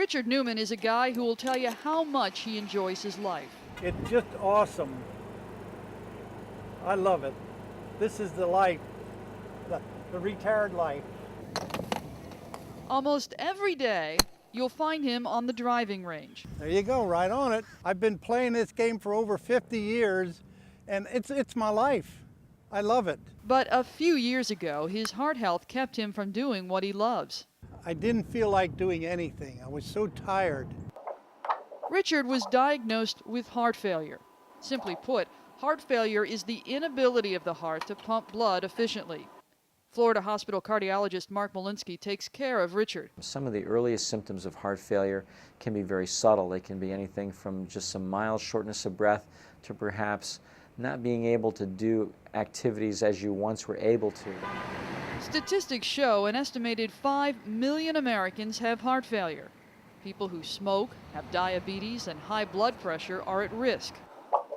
Richard Newman is a guy who will tell you how much he enjoys his life. It's just awesome. I love it. This is the life, the retired life. Almost every day, you'll find him on the driving range. There you go, right on it. I've been playing this game for over 50 years, and it's my life. I love it. But a few years ago, his heart health kept him from doing what he loves. I didn't feel like doing anything. I was so tired. Richard was diagnosed with heart failure. Simply put, heart failure is the inability of the heart to pump blood efficiently. Florida hospital cardiologist Mark Molinsky takes care of Richard. Some of the earliest symptoms of heart failure can be very subtle. They can be anything from just some mild shortness of breath to perhaps not being able to do activities as you once were able to. Statistics show an estimated 5 million Americans have heart failure. People who smoke, have diabetes, and high blood pressure are at risk.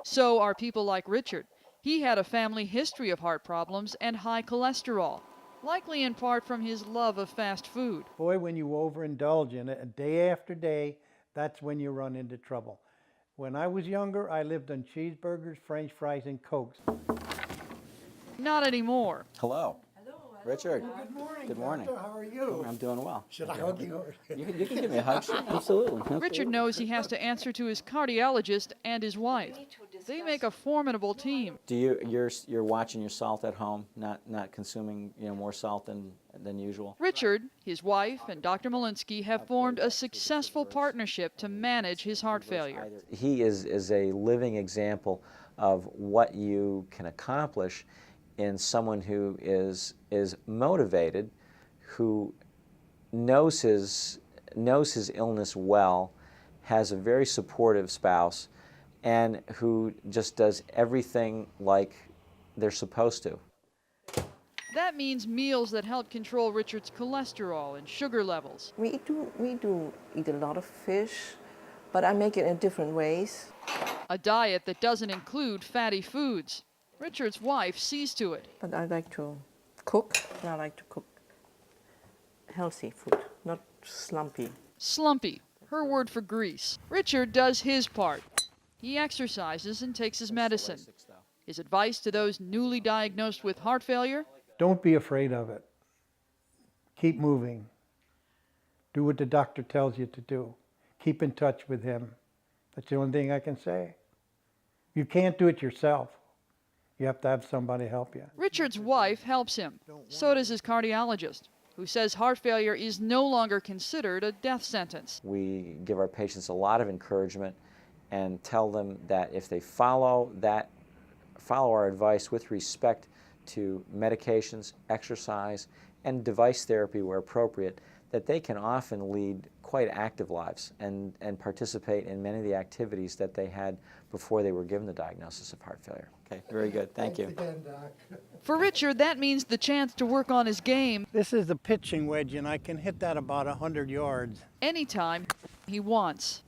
So are people like Richard. He had a family history of heart problems and high cholesterol, likely in part from his love of fast food. Boy, when you overindulge in it day after day, that's when you run into trouble. When I was younger, I lived on cheeseburgers, French fries, and Cokes. Not anymore. Hello. Richard. Good morning. Good morning. Doctor. How are you? I'm doing well. Should I hug you? You can give me a hug. Absolutely. Richard knows he has to answer to his cardiologist and his wife. They make a formidable team. You're watching your salt at home, not consuming more salt than usual. Richard, his wife, and Dr. Molinsky have formed a successful partnership to manage his heart failure. He is a living example of what you can accomplish in someone who is motivated, who knows his illness well, has a very supportive spouse, and who just does everything like they're supposed to. That means meals that help control Richard's cholesterol and sugar levels. We do eat a lot of fish, but I make it in different ways. A diet that doesn't include fatty foods. Richard's wife sees to it. But I like to cook, and I like to cook healthy food, not slumpy. Slumpy, her word for grease. Richard does his part. He exercises and takes his medicine. His advice to those newly diagnosed with heart failure? Don't be afraid of it. Keep moving. Do what the doctor tells you to do. Keep in touch with him. That's the only thing I can say. You can't do it yourself. You have to have somebody help you. Richard's wife helps him. So does his cardiologist, who says heart failure is no longer considered a death sentence. We give our patients a lot of encouragement and tell them that if they follow our advice with respect to medications, exercise, and device therapy where appropriate, that they can often lead quite active lives and participate in many of the activities that they had before they were given the diagnosis of heart failure. Okay, very good. Thank you. Again, Doc. For Richard, that means the chance to work on his game This is the pitching wedge, and I can hit that about 100 yards. anytime he wants.